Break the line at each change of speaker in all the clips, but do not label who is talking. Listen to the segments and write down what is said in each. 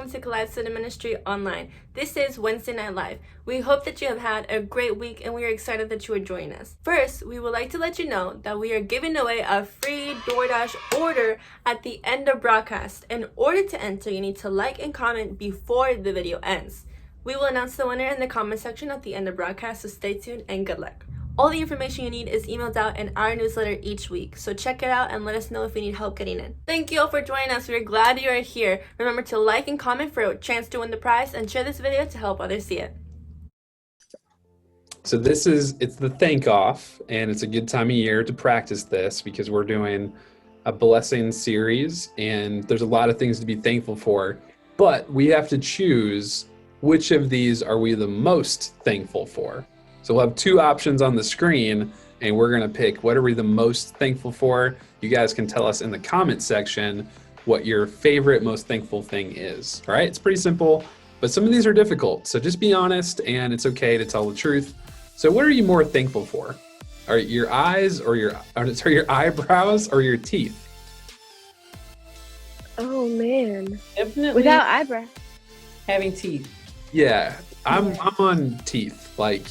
welcome to Collide Student Ministry Online. This is Wednesday Night Live. We hope that you have had a great week and we are excited that you are joining us. First, we would like to let you know that we are giving away a free DoorDash order at the end of broadcast. In order to enter, you need to like and comment before the video ends. We will announce the winner in the comment section at the end of broadcast, so stay tuned and good luck. All the information you need is emailed out in our newsletter each week, so check it out and let us know if you need help getting in. Thank you all for joining us. We're glad you are here. Remember to like and comment for a chance to win the prize, and share this video to help others see it.
So it's the thank off, and it's a good time of year to practice this because we're doing a blessing series and there's a lot of things to be thankful for, but we have to choose which of these are we the most thankful for. So we'll have two options on the screen and we're gonna pick what are we the most thankful for. You guys can tell us in the comment section what your favorite most thankful thing is. All right, it's pretty simple, but some of these are difficult. So just be honest and it's okay to tell the truth. So what are you more thankful for? Are your eyes or your eyebrows or your teeth?
Oh man.
Definitely
Without eyebrows.
having teeth.
Yeah, I'm on teeth. Like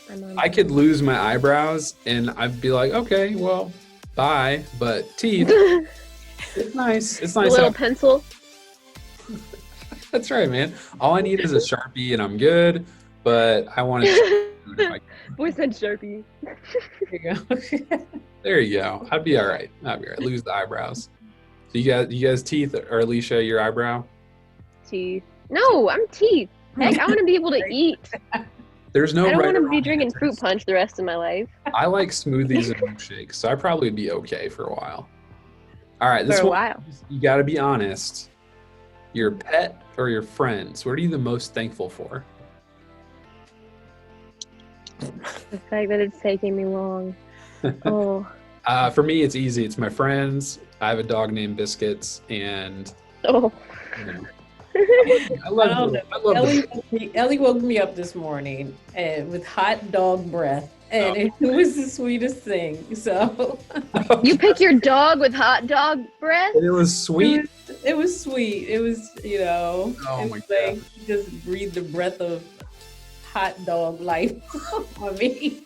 I'm
I could lose my eyebrows and I'd be like, okay, well, bye. But teeth, it's nice. It's
a
nice.
little pencil.
That's right, man. All I need is a Sharpie and I'm good. But I want to.
Boy said Sharpie.
There you go.
There you go. I'd be all right. Lose the eyebrows. So you guys teeth, or Alicia, your eyebrow?
Teeth. No, I'm teeth. Heck, I want to be able to eat.
There's no.
I don't
right
want
or
to be
wrong
drinking
answers.
fruit punch the rest of my life.
I like smoothies and milkshakes, so I'd probably be okay for a while. All right, this
For a
one,
while.
you got to be honest. Your pet or your friends? What are you the most thankful for?
The fact that it's taking me long. Oh.
For me, it's easy. It's my friends. I have a dog named Biscuits, and
Oh.
you know,
I
I
don't
love
know. Ellie woke me up this morning with hot dog breath, and it was the sweetest thing. So
You pick your dog with hot dog breath?
It was sweet.
it was sweet. It was,
Oh
it
my
was like you just breathed the breath of hot dog life on me.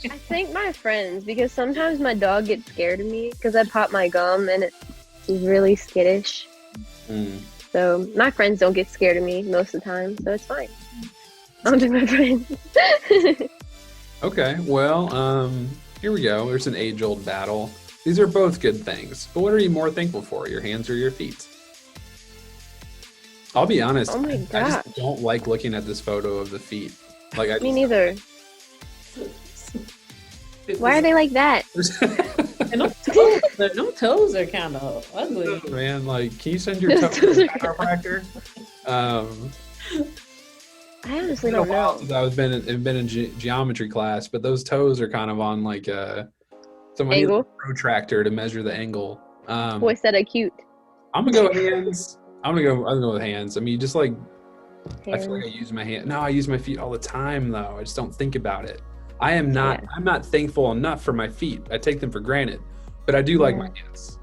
I think my friends, because sometimes my dog gets scared of me because I pop my gum and it's really skittish.
Mm.
So my friends don't get scared of me most of the time, so it's fine. I'll do my friends.
Okay, well, here we go. There's an age-old battle. These are both good things, but what are you more thankful for, your hands or your feet? I'll be honest,
Oh my
I
gosh.
just don't like looking at this photo of the feet. Like, I
Me neither. Why are they like that?
And them toes are kind of ugly.
Man, like, can you send your
Those
toes to
toes
a
are-
chiropractor?
I honestly
It's been a
don't
while
know.
since I've been in geometry class, but those toes are kind of on like somebody needs a
Angle?
protractor to measure the angle.
Boy said I cute.
I'm gonna go hands. I'm gonna go with hands. I mean, just like I feel like I
Hands.
use my hand. No, I use my feet all the time though. I just don't think about it. I am not.
Yeah.
I'm not thankful enough for my feet. I take them for granted, but I do like
Yeah.
my hands.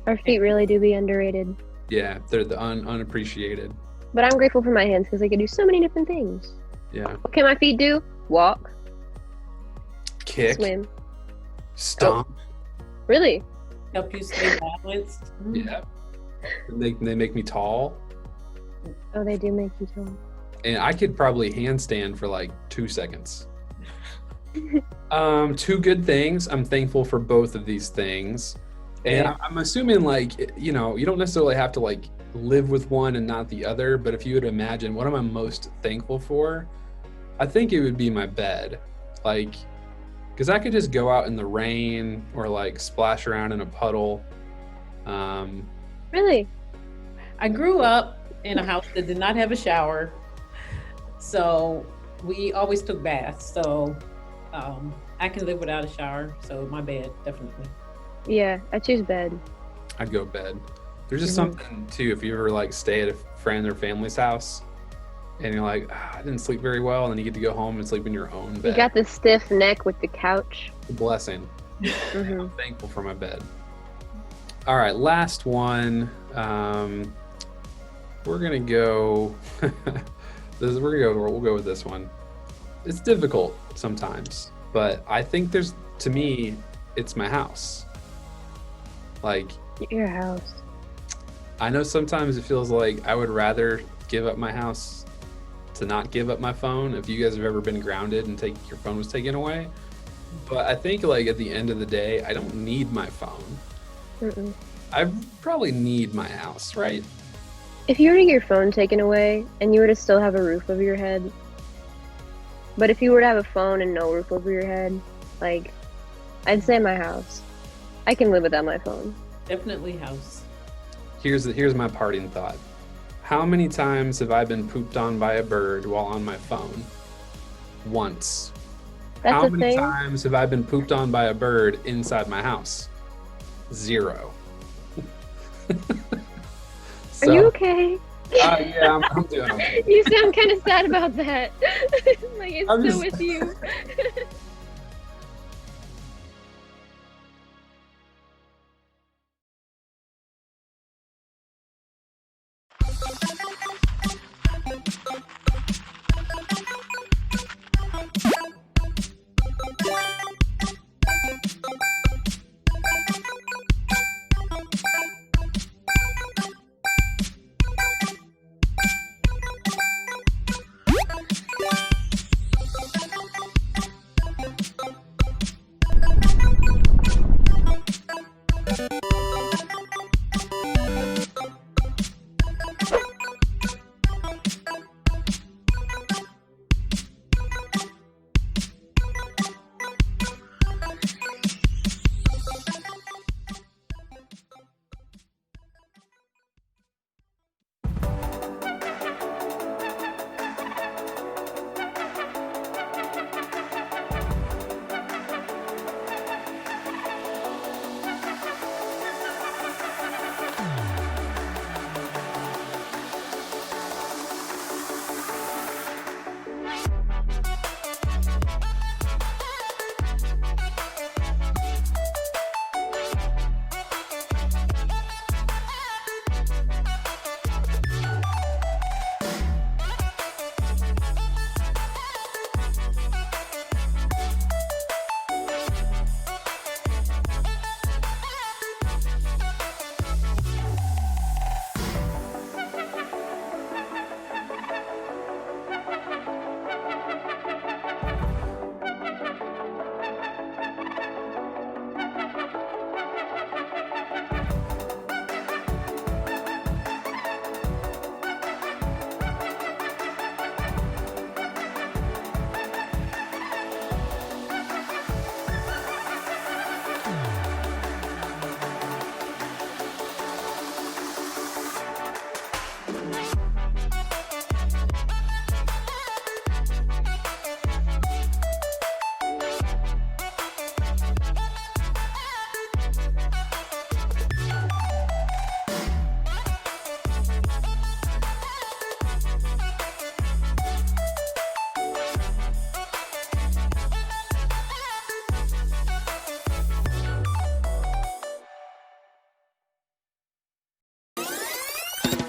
Our feet really do be underrated.
Yeah, they're the unappreciated.
But I'm grateful for my hands because they can do so many different things.
Yeah,
What can my feet do? Walk,
kick,
swim.
stomp.
Really?
Help you stay balanced.
Yeah, they make me tall.
Oh, they do make you tall.
And I could probably handstand for like 2 seconds. Two good things. I'm thankful for both of these things. And
Yeah.
I'm assuming like, you know, you don't necessarily have to like live with one and not the other, but if you would imagine what am I most thankful for, I think it would be my bed. Like, because I could just go out in the rain or like splash around in a puddle.
Really?
I grew up in a house that did not have a shower, so we always took baths. So I can live without a shower. So my bed, definitely.
Yeah, I choose bed.
I'd go bed. There's just
Mhm.
something too, if you ever like stay at a friend or family's house and you're like, I didn't sleep very well, and then you get to go home and sleep in your own
You
bed.
got the stiff neck with the couch.
It's a blessing.
hmm
I'm thankful for my bed. All right, last one. We're gonna go. We'll go with this one. It's difficult sometimes, but I think to me, it's my house. Like,
Your house.
I know sometimes it feels like I would rather give up my house to not give up my phone. If you guys have ever been grounded and your phone was taken away, but I think like at the end of the day, I don't need my phone.
Mm-mm.
I probably need my house, right?
If you were to get your phone taken away and you were to still have a roof over your head, but if you were to have a phone and no roof over your head, like, I'd say my house. I can live without my phone.
Definitely house.
Here's my parting thought. How many times have I been pooped on by a bird while on my phone? Once.
That's
How
a
many
thing.
times have I been pooped on by a bird inside my house? 0.
Are you okay?
Yeah, I'm doing okay.
You sound kind of sad about that. Like, it's
I'm
still
just-
with you.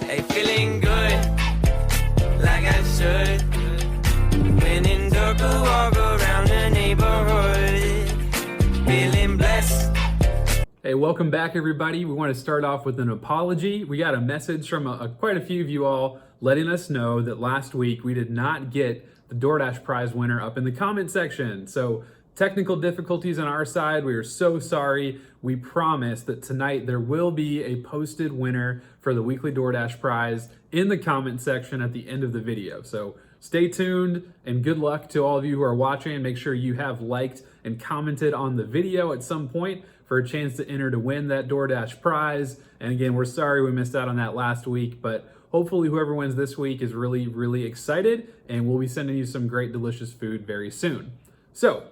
Hey, feeling good, like I should. When in dark, I walk around the neighborhood, feeling blessed.
Hey, welcome back, everybody. We want to start off with an apology. We got a message from quite a few of you all letting us know that last week we did not get the DoorDash prize winner up in the comment section. So technical difficulties on our side. We are so sorry. We promise that tonight there will be a posted winner for the weekly DoorDash prize in the comment section at the end of the video. So stay tuned and good luck to all of you who are watching. Make sure you have liked and commented on the video at some point for a chance to enter to win that DoorDash prize. And again, we're sorry we missed out on that last week, but hopefully whoever wins this week is really, really excited, and we'll be sending you some great, delicious food very soon. So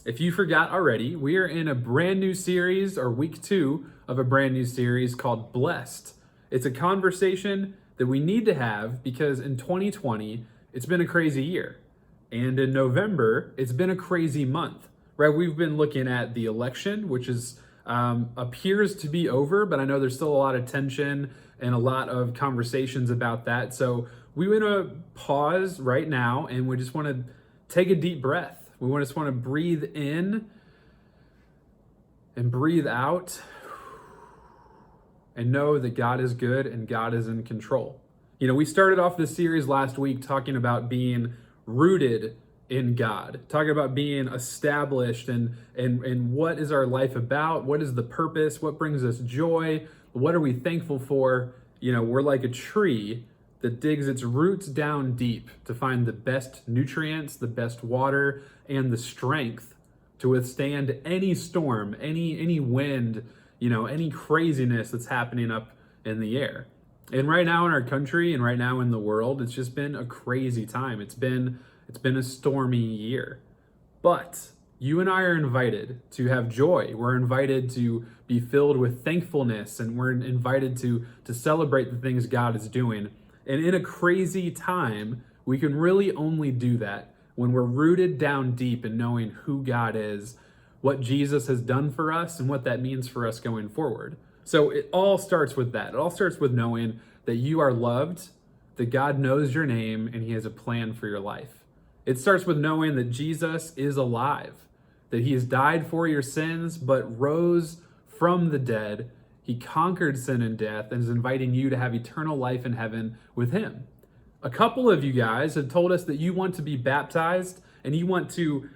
if you forgot already, we are in a brand new series, or week 2 of a brand new series called Blessed. It's a conversation that we need to have because in 2020, it's been a crazy year. And in November, it's been a crazy month, right? We've been looking at the election, which appears to be over, but I know there's still a lot of tension and a lot of conversations about that. So we want to pause right now, and we just want to take a deep breath. We just want to breathe in and breathe out and know that God is good and God is in control. You know, we started off this series last week talking about being rooted in God, talking about being established and what is our life about? What is the purpose? What brings us joy? What are we thankful for? You know, we're like a tree that digs its roots down deep to find the best nutrients, the best water, and the strength to withstand any storm, any wind, you know, any craziness that's happening up in the air. And right now in our country and right now in the world, it's just been a crazy time. It's been a stormy year. But you and I are invited to have joy. We're invited to be filled with thankfulness, and we're invited to celebrate the things God is doing. And in a crazy time, we can really only do that when we're rooted down deep in knowing who God is, what Jesus has done for us, and what that means for us going forward. So it all starts with that. It all starts with knowing that you are loved, that God knows your name, and he has a plan for your life. It starts with knowing that Jesus is alive, that he has died for your sins, but rose from the dead. He conquered sin and death and is inviting you to have eternal life in heaven with him. A couple of you guys have told us that you want to be baptized and you want to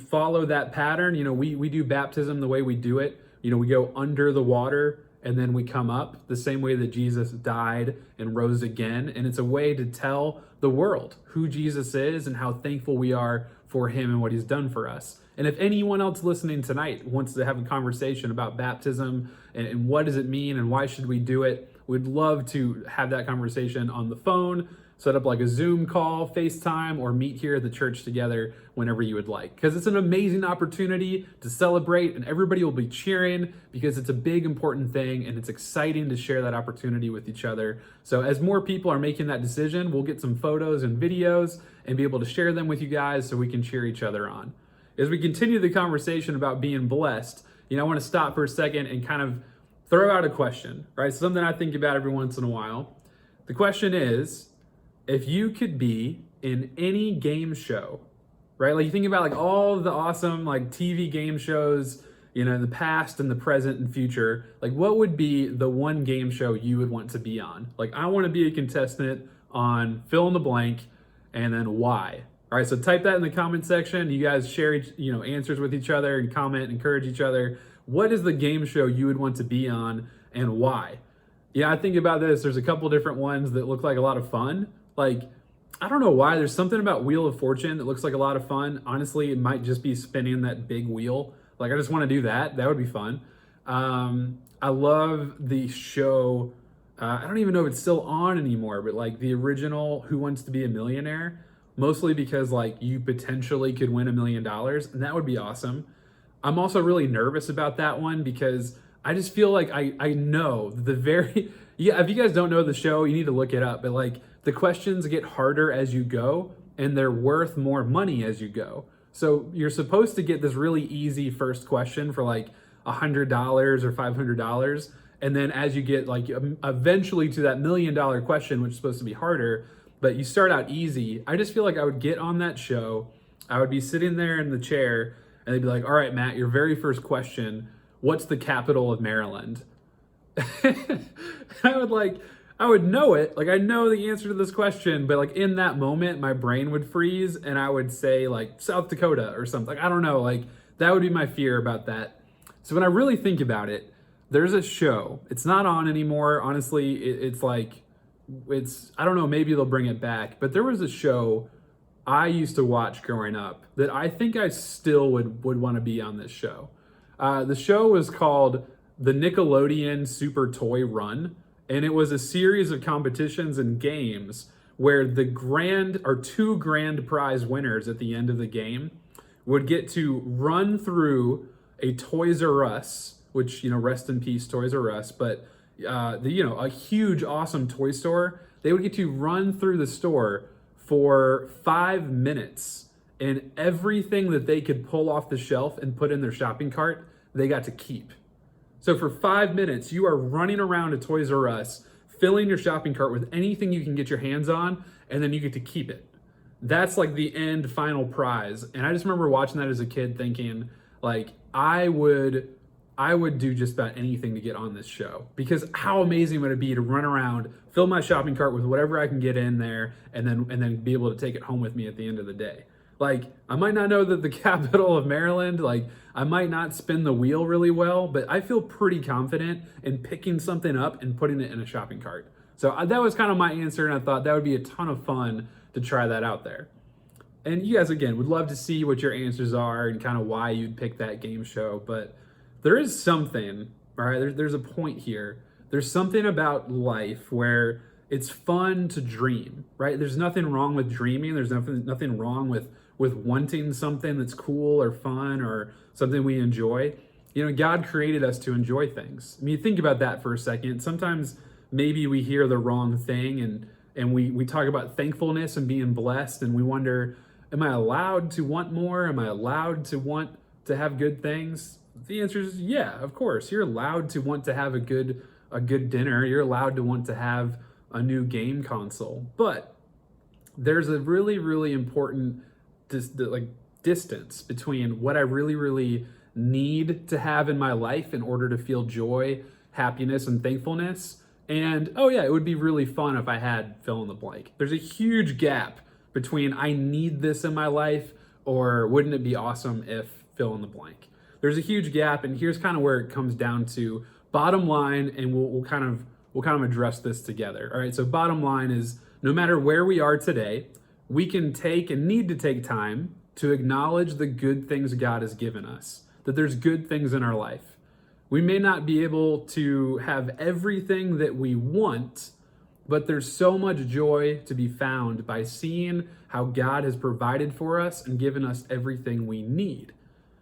follow that pattern. You know, we do baptism the way we do it. You know, we go under the water and then we come up the same way that Jesus died and rose again. And it's a way to tell the world who Jesus is and how thankful we are for him and what he's done for us. And if anyone else listening tonight wants to have a conversation about baptism and what does it mean and why should we do it, we'd love to have that conversation on the phone, set up like a Zoom call, FaceTime, or meet here at the church together whenever you would like. Because it's an amazing opportunity to celebrate and everybody will be cheering because it's a big, important thing and it's exciting to share that opportunity with each other. So as more people are making that decision, we'll get some photos and videos and be able to share them with you guys so we can cheer each other on. As we continue the conversation about being blessed, you know, I want to stop for a second and kind of throw out a question, right? Something I think about every once in a while. The question is, if you could be in any game show, right? Like you think about like all the awesome like TV game shows, you know, in the past and the present and future, like what would be the one game show you would want to be on? Like I want to be a contestant on fill in the blank and then why? All right, so type that in the comment section. You guys share answers with each other and comment, encourage each other. What is the game show you would want to be on and why? Yeah, I think about this. There's a couple different ones that look like a lot of fun. Like, I don't know why. There's something about Wheel of Fortune that looks like a lot of fun. Honestly, it might just be spinning that big wheel. Like, I just want to do that. That would be fun. I love the show. I don't even know if it's still on anymore, but like the original Who Wants to Be a Millionaire? Mostly because like you potentially could win $1 million and that would be awesome. I'm also really nervous about that one because I just feel like I know if you guys don't know the show, you need to look it up. But like the questions get harder as you go and they're worth more money as you go. So you're supposed to get this really easy first question for like $100 or $500. And then as you get like eventually to that $1 million question, which is supposed to be harder, but you start out easy. I just feel like I would get on that show. I would be sitting there in the chair and they'd be like, all right, Matt, your very first question, what's the capital of Maryland? I would know it. Like I know the answer to this question, but like in that moment, my brain would freeze and I would say like South Dakota or something. I don't know. Like that would be my fear about that. So when I really think about it, there's a show. It's not on anymore. Honestly, it's I don't know, maybe they'll bring it back, but there was a show I used to watch growing up that I think I still would want to be on this show. The show was called the Nickelodeon Super Toy Run, and it was a series of competitions and games where two grand prize winners at the end of the game would get to run through a Toys R Us, which, rest in peace, Toys R Us, but a huge, awesome toy store. They would get to run through the store for 5 minutes, and everything that they could pull off the shelf and put in their shopping cart, they got to keep. So for 5 minutes, you are running around a Toys R Us, filling your shopping cart with anything you can get your hands on, and then you get to keep it. That's like the end final prize. And I just remember watching that as a kid thinking, like, I would do just about anything to get on this show, because how amazing would it be to run around, fill my shopping cart with whatever I can get in there, and then be able to take it home with me at the end of the day. Like, I might not know the capital of Maryland, like I might not spin the wheel really well, but I feel pretty confident in picking something up and putting it in a shopping cart. So that was kind of my answer, and I thought that would be a ton of fun to try that out there. And you guys, again, would love to see what your answers are and kind of why you'd pick that game show. But there is something, all right, there's a point here. There's something about life where it's fun to dream, right? There's nothing wrong with dreaming. There's nothing wrong with wanting something that's cool or fun or something we enjoy. You know, God created us to enjoy things. I mean, think about that for a second. Sometimes maybe we hear the wrong thing and we talk about thankfulness and being blessed, and we wonder, am I allowed to want more? Am I allowed to want to have good things? The answer is yeah, of course. You're allowed to want to have a good dinner. You're allowed to want to have a new game console. But there's a really, really important distance between what I really, really need to have in my life in order to feel joy, happiness, and thankfulness. And, oh yeah, it would be really fun if I had fill in the blank. There's a huge gap between I need this in my life or wouldn't it be awesome if fill in the blank. There's a huge gap, and here's kind of where it comes down to bottom line, and we'll kind of address this together. All right, so bottom line is, no matter where we are today, we can take and need to take time to acknowledge the good things God has given us, that there's good things in our life. We may not be able to have everything that we want, but there's so much joy to be found by seeing how God has provided for us and given us everything we need.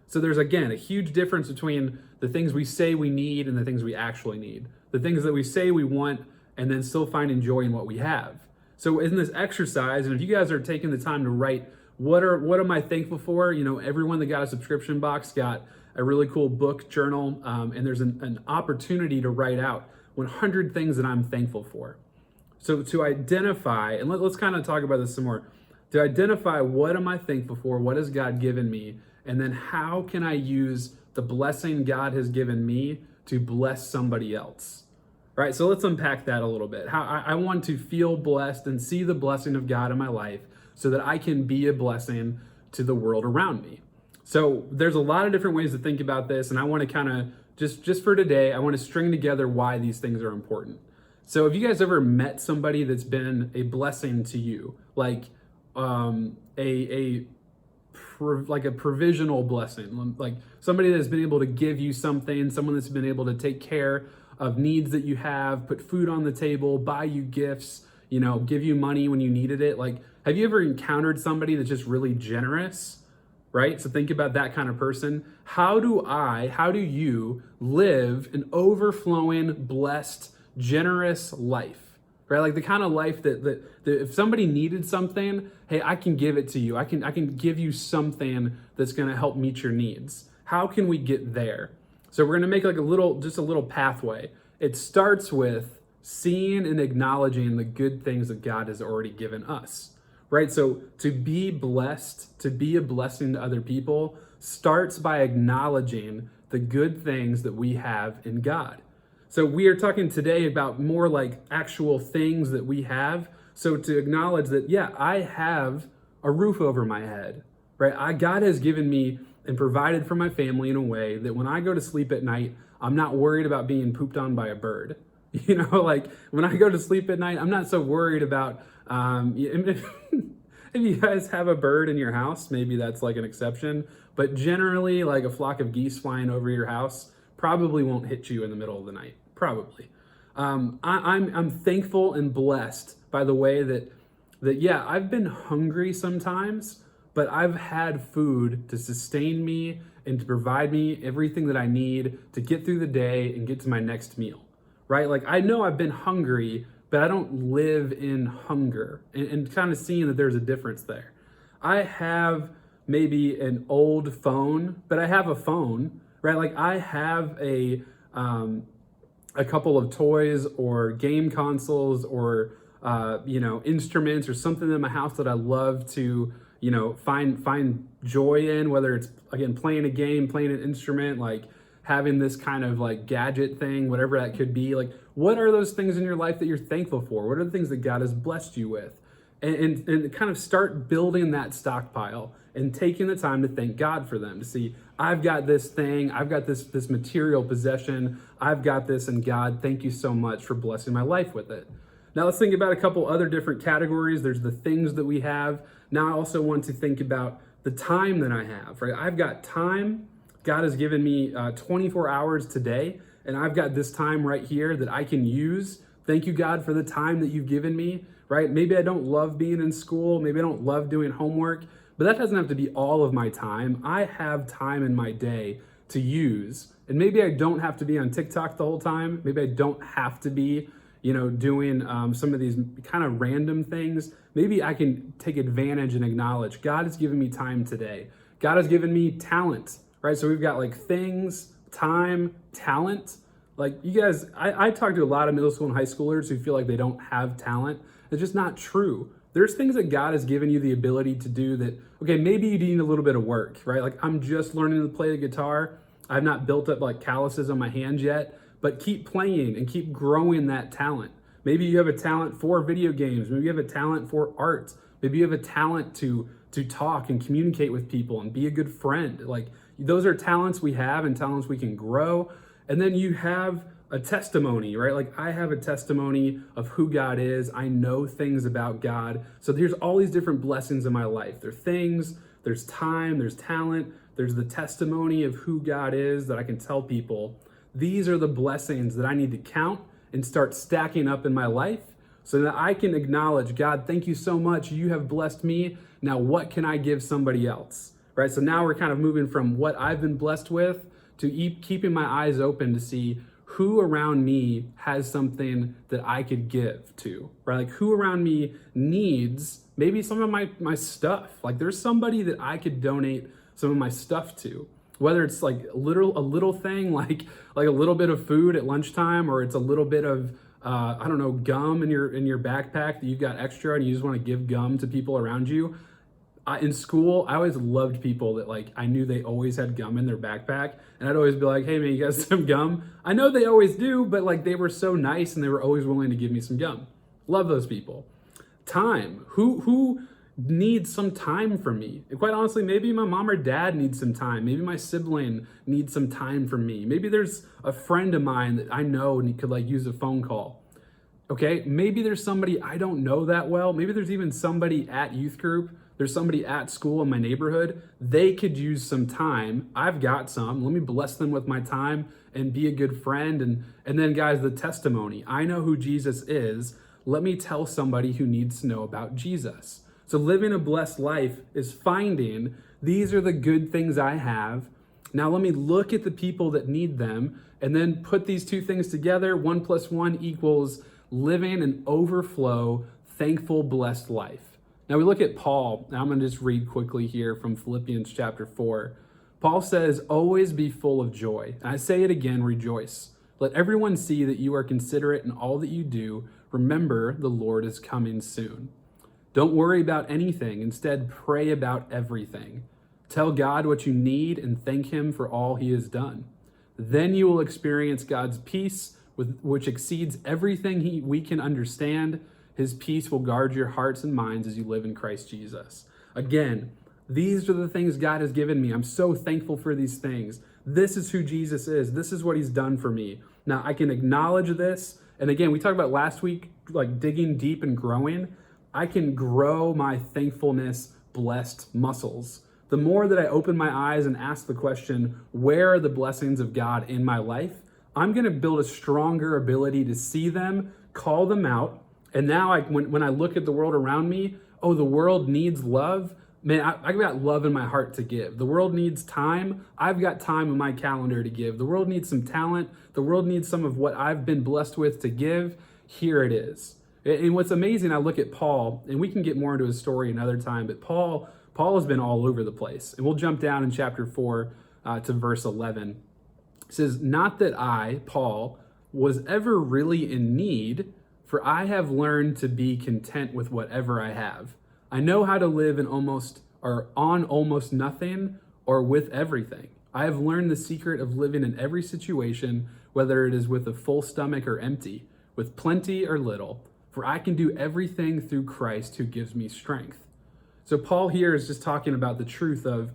So there's, again, a huge difference between the things we say we need and the things we actually need. The things that we say we want and then still finding joy in what we have. So in this exercise, and if you guys are taking the time to write, what am I thankful for? You know, everyone that got a subscription box got a really cool book journal, and there's an opportunity to write out 100 things that I'm thankful for. So to identify, and let's kind of talk about this some more, to identify what am I thankful for, what has God given me, and then how can I use the blessing God has given me to bless somebody else? Right, so let's unpack that a little bit. How I want to feel blessed and see the blessing of God in my life so that I can be a blessing to the world around me. So there's a lot of different ways to think about this, and I want to kind of, just for today, I want to string together why these things are important. So have you guys ever met somebody that's been a blessing to you? Like a provisional blessing, like somebody that's been able to give you something, someone that's been able to take care of needs that you have, put food on the table, buy you gifts, you know, give you money when you needed it. Like, have you ever encountered somebody that's just really generous, right? So think about that kind of person. How do you live an overflowing, blessed, generous life, right? Like the kind of life that if somebody needed something, hey, I can give it to you. I can give you something that's going to help meet your needs. How can we get there? So we're going to make like a little pathway. It starts with seeing and acknowledging the good things that God has already given us, right? So to be blessed, to be a blessing to other people, starts by acknowledging the good things that we have in God. So we are talking today about more like actual things that we have. So to acknowledge that, yeah, I have a roof over my head, right? God has given me and provided for my family in a way that when I go to sleep at night, I'm not worried about being pooped on by a bird. You know, like when I go to sleep at night, I'm not so worried about, if you guys have a bird in your house, maybe that's like an exception, but generally like a flock of geese flying over your house probably won't hit you in the middle of the night, probably. I'm thankful and blessed by the way that yeah, I've been hungry sometimes, but I've had food to sustain me and to provide me everything that I need to get through the day and get to my next meal, right? Like I know I've been hungry, but I don't live in hunger, and kind of seeing that there's a difference there. I have maybe an old phone, but I have a phone, right? Like I have a couple of toys or game consoles or instruments or something in my house that I love to find joy in, whether it's again playing a game, playing an instrument, like having this kind of like gadget thing, whatever that could be. Like, what are those things in your life that you're thankful for? What are the things that God has blessed you with? And kind of start building that stockpile and taking the time to thank God for them, to see, I've got this thing, I've got this material possession, I've got this, and God, thank you so much for blessing my life with it. Now let's think about a couple other different categories. There's the things that we have. Now I also want to think about the time that I have, right? I've got time. God has given me 24 hours today, and I've got this time right here that I can use. Thank you, God, for the time that you've given me, right? Maybe I don't love being in school. Maybe I don't love doing homework, but that doesn't have to be all of my time. I have time in my day to use. And maybe I don't have to be on TikTok the whole time. Maybe I don't have to be, doing some of these kind of random things. Maybe I can take advantage and acknowledge God has given me time today. God has given me talent, right? So we've got like things, time, talent. Like you guys, I talk to a lot of middle school and high schoolers who feel like they don't have talent. It's just not true. There's things that God has given you the ability to do that, okay, maybe you need a little bit of work, right? Like I'm just learning to play the guitar. I've not built up like calluses on my hands yet, but keep playing and keep growing that talent. Maybe you have a talent for video games. Maybe you have a talent for art. Maybe you have a talent to talk and communicate with people and be a good friend. Like those are talents we have and talents we can grow. And then you have a testimony, right? Like I have a testimony of who God is. I know things about God. So there's all these different blessings in my life. There's things, there's time, there's talent, there's the testimony of who God is that I can tell people. These are the blessings that I need to count and start stacking up in my life so that I can acknowledge, God, thank you so much. You have blessed me. Now, what can I give somebody else, right? So now we're kind of moving from what I've been blessed with to keeping my eyes open to see who around me has something that I could give to, right? Like who around me needs maybe some of my stuff. Like there's somebody that I could donate some of my stuff to, whether it's like a little thing like a little bit of food at lunchtime, or it's a little bit of gum in your backpack that you've got extra and you just want to give gum to people around you. In school, I always loved people that like I knew they always had gum in their backpack, and I'd always be like, hey man, you got some gum? I know they always do, but like they were so nice and they were always willing to give me some gum. Love those people. Time. Who needs some time from me? And quite honestly, maybe my mom or dad needs some time. Maybe my sibling needs some time from me. Maybe there's a friend of mine that I know and he could like use a phone call. Okay, maybe there's somebody I don't know that well. Maybe there's even somebody at youth group. There's somebody at school in my neighborhood. They could use some time. I've got some. Let me bless them with my time and be a good friend. And then guys, the testimony. I know who Jesus is. Let me tell somebody who needs to know about Jesus. So living a blessed life is finding these are the good things I have. Now let me look at the people that need them and then put these two things together. 1 + 1 equals living an overflow, thankful, blessed life. Now we look at Paul. Now I'm going to just read quickly here from Philippians chapter 4. Paul says, always be full of joy. And I say it again, rejoice. Let everyone see that you are considerate in all that you do. Remember, the Lord is coming soon. Don't worry about anything. Instead, pray about everything. Tell God what you need and thank him for all he has done. Then you will experience God's peace, which exceeds everything we can understand. His peace will guard your hearts and minds as you live in Christ Jesus. Again, these are the things God has given me. I'm so thankful for these things. This is who Jesus is. This is what he's done for me. Now I can acknowledge this. And again, we talked about last week, like digging deep and growing. I can grow my thankfulness blessed muscles. The more that I open my eyes and ask the question, where are the blessings of God in my life? I'm going to build a stronger ability to see them, call them out. And now when I look at the world around me, oh, the world needs love. Man, I've got love in my heart to give. The world needs time. I've got time in my calendar to give. The world needs some talent. The world needs some of what I've been blessed with to give. Here it is. And what's amazing, I look at Paul, and we can get more into his story another time, but Paul has been all over the place. And we'll jump down in chapter 4 to verse 11. It says, not that I, Paul, was ever really in need, for I have learned to be content with whatever I have. I know how to live in almost or on almost nothing or with everything. I have learned the secret of living in every situation, whether it is with a full stomach or empty, with plenty or little, for I can do everything through Christ who gives me strength. So Paul here is just talking about the truth of,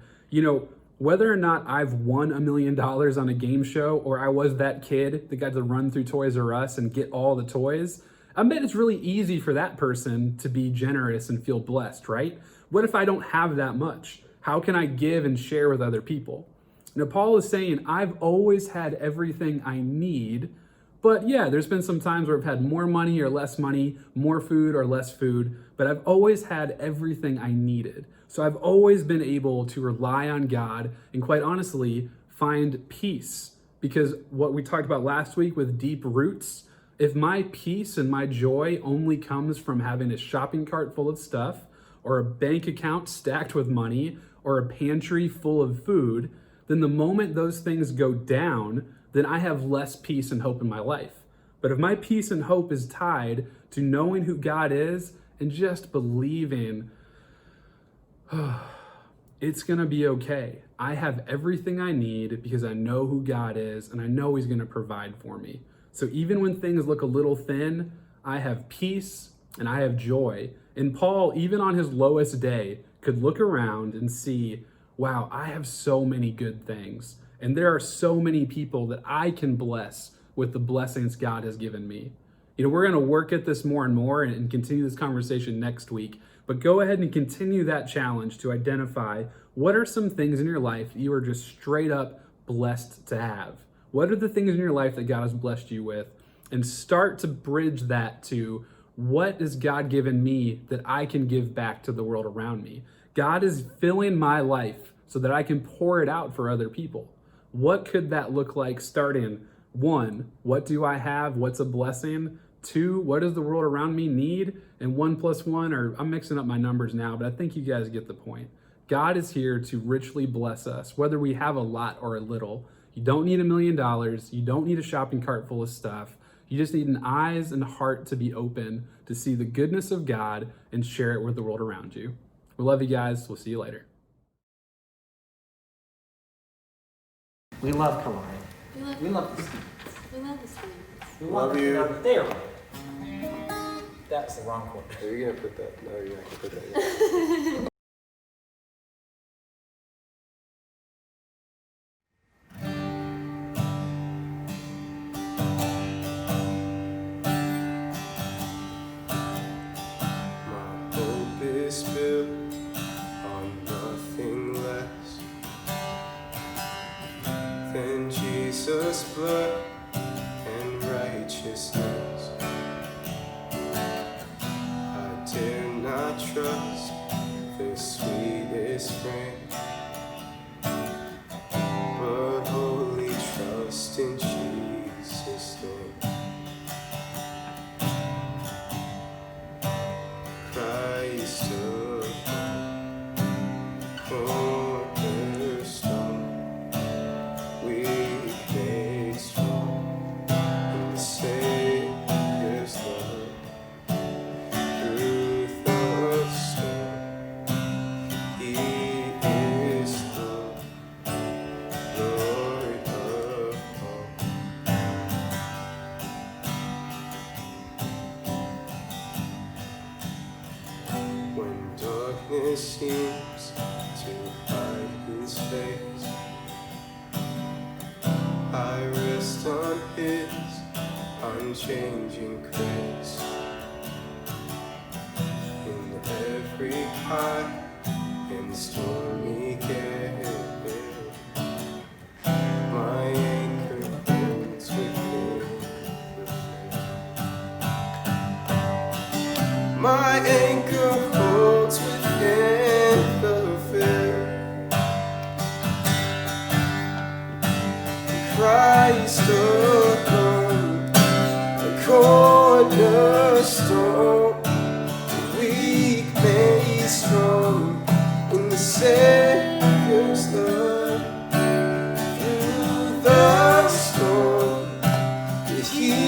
whether or not I've won $1 million on a game show, or I was that kid that got to run through Toys R Us and get all the toys, I bet it's really easy for that person to be generous and feel blessed, right? What if I don't have that much? How can I give and share with other people? Now, Paul is saying, I've always had everything I need, but yeah, there's been some times where I've had more money or less money, more food or less food, but I've always had everything I needed. So I've always been able to rely on God and, quite honestly, find peace. Because what we talked about last week with deep roots, if my peace and my joy only comes from having a shopping cart full of stuff, or a bank account stacked with money, or a pantry full of food, then the moment those things go down, then I have less peace and hope in my life. But if my peace and hope is tied to knowing who God is and just believing, it's gonna be okay. I have everything I need because I know who God is and I know He's gonna provide for me. So even when things look a little thin, I have peace and I have joy. And Paul, even on his lowest day, could look around and see, wow, I have so many good things. And there are so many people that I can bless with the blessings God has given me. We're going to work at this more and more and continue this conversation next week. But go ahead and continue that challenge to identify what are some things in your life that you are just straight up blessed to have. What are the things in your life that God has blessed you with? And start to bridge that to, what has God given me that I can give back to the world around me? God is filling my life so that I can pour it out for other people. What could that look like starting? 1, what do I have? What's a blessing? 2, what does the world around me need? And 1 plus 1, or I'm mixing up my numbers now, but I think you guys get the point. God is here to richly bless us, whether we have a lot or a little. You don't need $1 million. You don't need a shopping cart full of stuff. You just need an eyes and heart to be open to see the goodness of God and share it with the world around you. We love you guys. We'll see you later.
We love Kalani.
We love
the students.
We love the students.
We
Love you.
Number. There. That's the wrong quote.
Are you gonna put that? No, you're not gonna put that yet. My hope is built on nothing less than Jesus' blood and righteousness. I dare not trust the sweetest friend, but wholly trust in Jesus' name. Christ a cornerstone, weak made strong in the Savior's love. Through the storm, He is the Lord of all. When darkness seems to hide His face, I rest on His unchanging grace. In every high and stormy gale, my anchor holds within the veil. My anchor holds within the veil. Christ alone, a cornerstone, weak made strong in the Savior's love. Through the storm, He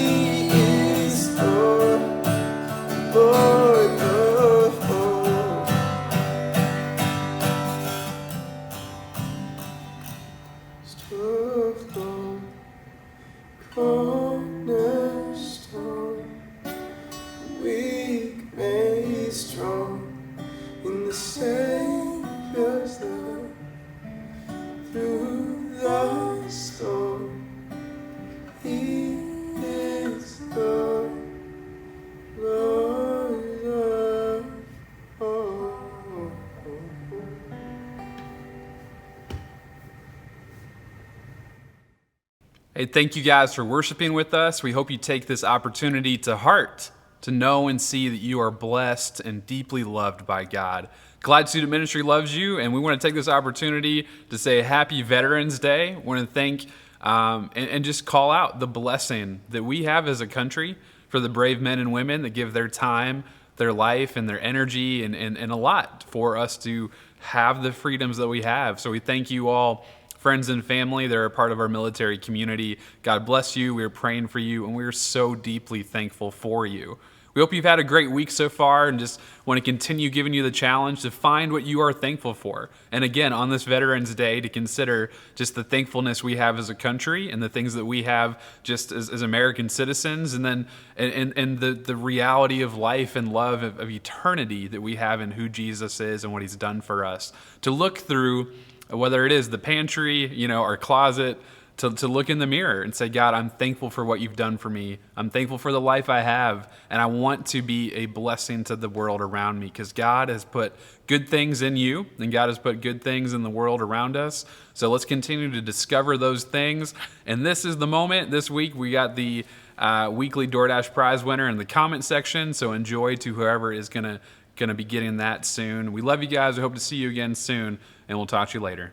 cornerstone. Weak made strong in the Savior's love. Through the storm, He is the Lord of all.
Hey, thank you guys for worshiping with us. We hope you take this opportunity to heart, to know and see that you are blessed and deeply loved by God. Glide Student Ministry loves you, and we want to take this opportunity to say Happy Veterans Day. We want to thank and just call out the blessing that we have as a country for the brave men and women that give their time, their life, and their energy, and a lot for us to have the freedoms that we have. So we thank you all, friends and family that are a part of our military community. God bless you. We're praying for you, and we're so deeply thankful for you. We hope you've had a great week so far and just want to continue giving you the challenge to find what you are thankful for. And again, on this Veterans Day, to consider just the thankfulness we have as a country and the things that we have just as American citizens, and then and the reality of life and love of eternity that we have in who Jesus is and what he's done for us. To look through, whether it is the pantry, our closet, to look in the mirror and say, God, I'm thankful for what you've done for me. I'm thankful for the life I have, and I want to be a blessing to the world around me, because God has put good things in you, and God has put good things in the world around us. So let's continue to discover those things. And this is the moment. This week we got the weekly DoorDash prize winner in the comment section, so enjoy to whoever is gonna be getting that soon. We love you guys. We hope to see you again soon, and we'll talk to you later.